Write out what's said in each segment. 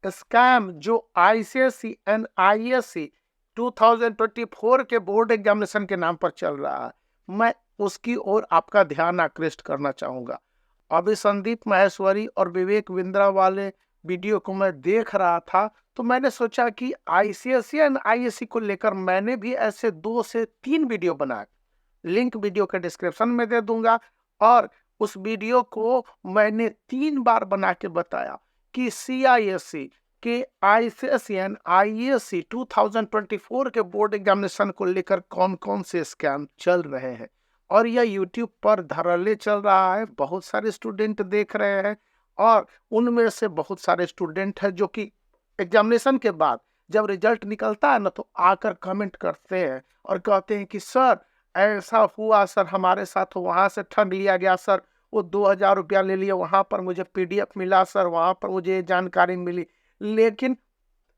Scam जो ICSE and ISC 2024 के board examination के नाम पर चल रहा है, मैं उसकी ओर आपका ध्यान आकृष्ट करना चाहूंगा। अभी संदीप माहेश्वरी और विवेक बिंद्रा वाले वीडियो को मैं देख रहा था, तो मैंने सोचा कि आईसीएसई एंड आईएससी को लेकर मैंने भी ऐसे 2 से 3 वीडियो बनाए। लिंक वीडियो के डिस्क्रिप्शन में दे दूंगा। और उस वीडियो को मैंने 3 बार बना के बताया कि सीआईएससी के आईसीएसई एंड आईएससी 2024 के बोर्ड एग्जामिनेशन को लेकर कौन कौन से स्कैम चल रहे हैं। और यह यूट्यूब पर धड़ल्ले चल रहा है, बहुत सारे स्टूडेंट देख रहे हैं। और उनमें से बहुत सारे स्टूडेंट हैं जो कि एग्जामिनेशन के बाद जब रिजल्ट निकलता है ना, तो आकर कमेंट करते हैं और कहते हैं कि सर ऐसा हुआ सर, हमारे साथ वहां से ठग लिया गया सर, वो 2000 रुपया ले लिए, वहां पर मुझे पीडीएफ मिला सर, वहां पर मुझे ये जानकारी मिली। लेकिन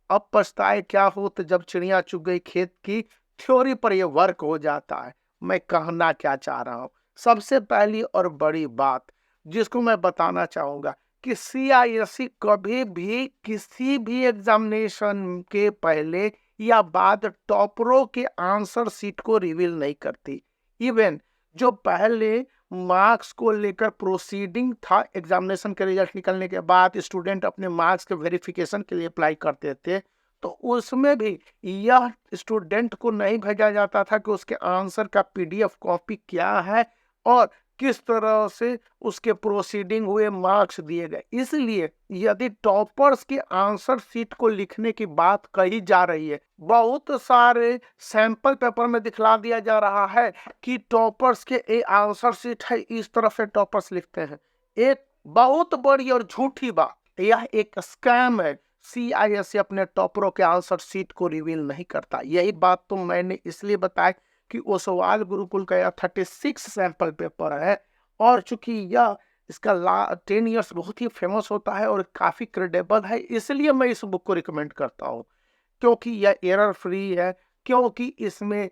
अब पछताए क्या हो, तो जब चिड़िया चुग गई खेत की थ्योरी पर यह वर्क हो जाता है। मैं कहना क्या चाह रहा हूँ, सबसे पहली और बड़ी बात जिसको मैं बताना चाहूंगा कि सीआईएससी कभी भी किसी भी एग्जामिनेशन के पहले या बाद टॉपरों के आंसर सीट को रिवील नहीं करती। इवन जो पहले मार्क्स को लेकर प्रोसीडिंग था, एग्जामिनेशन के रिजल्ट निकलने के बाद स्टूडेंट अपने मार्क्स के वेरिफिकेशन के लिए अप्लाई करते थे, तो उसमें भी यह स्टूडेंट को नहीं भेजा जाता था कि उसके आंसर का पीडीएफ कॉपी क्या है और किस तरह से उसके प्रोसीडिंग हुए, मार्क्स दिए गए। इसलिए यदि टॉपर्स के आंसर शीट को लिखने की बात कही जा रही है, बहुत सारे सैंपल पेपर में दिखला दिया जा रहा है कि टॉपर्स के ए आंसर शीट है, इस तरह से टॉपर्स लिखते हैं। एक बहुत बड़ी और झूठी बात, यह एक स्कैम है। सीआईएससी अपने टॉपरों के आंसर शीट को रिवील नहीं करता। यही बात तो मैंने इसलिए बताया कि ओसवाल गुरुकुल का यह 36 सैंपल पेपर है, और चूंकि यह इसका 10 इयर्स बहुत ही फेमस होता है और काफी क्रेडिबल है, इसलिए मैं इस बुक को रिकमेंड करता हूँ। क्योंकि यह एरर फ्री है, क्योंकि इसमें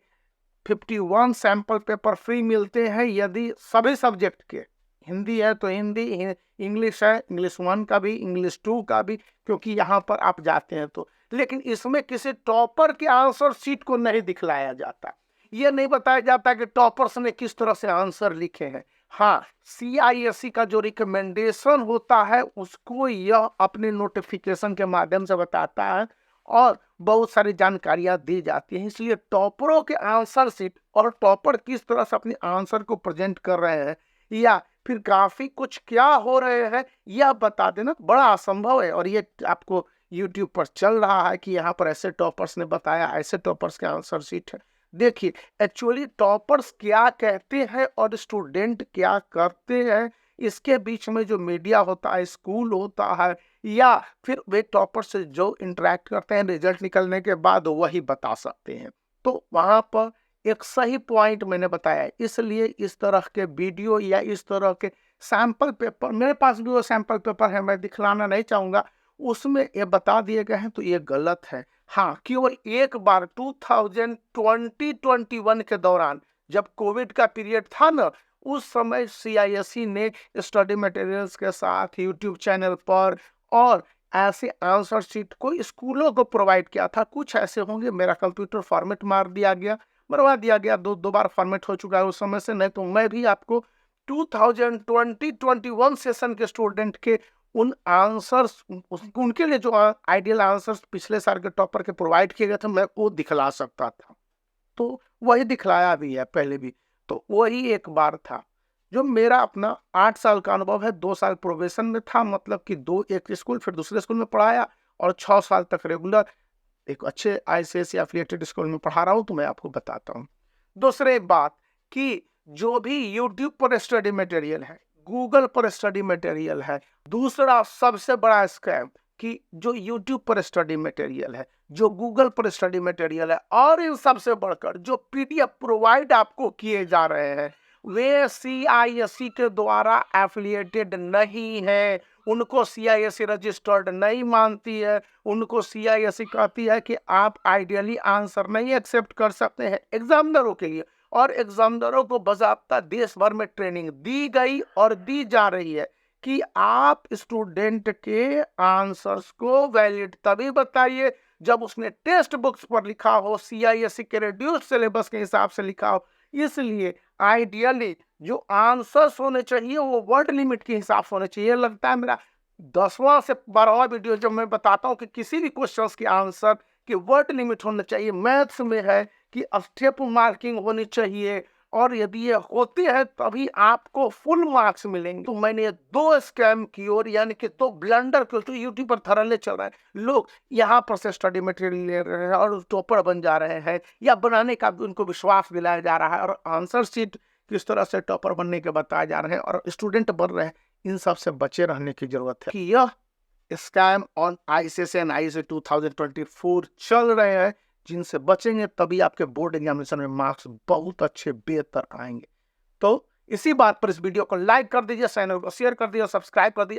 51 सैंपल पेपर फ्री मिलते हैं यदि सभी सब्जेक्ट के, हिंदी है तो हिंदी, इंग्लिश है इंग्लिश 1 का भी, इंग्लिश 2 का भी, क्योंकि यहाँ पर आप जाते हैं तो। लेकिन इसमें किसी टॉपर के आंसर शीट को नहीं दिखलाया जाता, ये नहीं बताया जाता कि टॉपर्स ने किस तरह से आंसर लिखे हैं। हाँ, सीआईएससी का जो रिकमेंडेशन होता है उसको यह अपने नोटिफिकेशन के माध्यम से बताता है और बहुत सारी जानकारियां दी जाती हैं। इसलिए टॉपरों के आंसर शीट और टॉपर किस तरह से अपने आंसर को प्रेजेंट कर रहे हैं या फिर काफी कुछ क्या हो रहे हैं, यह बता देना बड़ा असंभव है। और ये आपको यूट्यूब पर चल रहा है कि यहाँ पर ऐसे टॉपर्स ने बताया, ऐसे टॉपर्स के आंसर शीट है। देखिए, एक्चुअली टॉपर्स क्या कहते हैं और स्टूडेंट क्या करते हैं, इसके बीच में जो मीडिया होता है, स्कूल होता है, या फिर वे टॉपर से जो इंटरेक्ट करते हैं रिजल्ट निकलने के बाद, वही बता सकते हैं। तो वहां पर एक सही पॉइंट मैंने बताया है। इसलिए इस तरह के वीडियो या इस तरह के सैंपल पेपर, मेरे पास भी वो सैंपल पेपर है, मैं दिखलाना नहीं चाहूंगा, उसमें ये बता दिए गए हैं, तो ये गलत है। हाँ, केवल एक बार 2020-21 के दौरान जब कोविड का पीरियड था ना, उस समय सीआईएससी ने स्टडी मटेरियल्स के साथ यूट्यूब चैनल पर और ऐसे आंसर शीट को स्कूलों को प्रोवाइड किया था। कुछ ऐसे होंगे, मेरा कंप्यूटर फॉर्मेट मार दिया गया, मरवा दिया गया, दो बार फॉर्मेट हो चुका है उस समय से, नहीं तो मैं भी आपको 2020-21 सेशन के स्टूडेंट के उन आंसर्स, उनके लिए जो आइडियल आंसर्स पिछले साल के टॉपर के प्रोवाइड किए गए थे, मैं वो दिखला सकता था। तो वही दिखलाया भी है पहले भी। तो वही एक बार था जो मेरा अपना 8 साल का अनुभव है। 2 साल प्रोबेशन में था, मतलब कि एक स्कूल फिर दूसरे स्कूल में पढ़ाया, और 6 साल तक रेगुलर एक अच्छे आईसीएसई एफिलिएटेड स्कूल में पढ़ा रहा हूँ। तो मैं आपको बताता हूँ। दूसरी बात कि जो भी यूट्यूब पर स्टडी मटेरियल है, गूगल पर स्टडी मटेरियल है, दूसरा सबसे बड़ा स्कैम कि जो यूट्यूब पर स्टडी मटेरियल है, जो गूगल पर स्टडी मटेरियल है, और इन सबसे बढ़कर जो पीडीएफ प्रोवाइड आपको किए जा रहे हैं, वे सीआईएससी के द्वारा एफिलिएटेड नहीं है। उनको सीआईएससी रजिस्टर्ड नहीं मानती है। उनको सीआईएससी कहती है कि आप आइडियली आंसर नहीं एक्सेप्ट कर सकते हैं एग्जामिनरों के लिए, और एग्जामिनरों को बाकायदा देश भर में ट्रेनिंग दी गई और दी जा रही है कि आप स्टूडेंट के आंसर्स को वैलिड तभी बताइए जब उसने टेक्स्ट बुक्स पर लिखा हो, सीआईएससी के रिड्यूस्ड सिलेबस के हिसाब से लिखा हो। इसलिए आइडियली जो आंसर्स होने चाहिए वो वर्ड लिमिट के हिसाब से होने चाहिए। लगता है मेरा 10वां से 12वां वीडियो जब मैं बताता हूँ कि किसी भी क्वेश्चंस की आंसर की वर्ड लिमिट होना चाहिए। मैथ्स में है कि स्टेप मार्किंग होनी चाहिए, और यदि ये होती है तभी आपको फुल मार्क्स मिलेंगे। तो मैंने ये 2 स्कैम की और यानी कि 2 ब्लंडर की तो यूट्यूब पर थरले चल रहा है। लोग यहाँ पर से स्टडी मटेरियल ले रहे हैं और टॉपर बन जा रहे हैं, या बनाने का उनको विश्वास दिलाया जा रहा है, और आंसर शीट किस तरह से टॉपर बनने के बताए जा रहे हैं और स्टूडेंट बन रहे हैं। इन सब से बचे रहने की जरूरत है कि यह scam on ICSE and ISC 2024 चल रहे हैं, जिनसे बचेंगे तभी आपके बोर्ड एग्जामिनेशन में मार्क्स बहुत अच्छे बेहतर आएंगे। तो इसी बात पर इस वीडियो को लाइक कर दीजिए, चैनल को शेयर कर दीजिए, सब्सक्राइब कर दीजिए।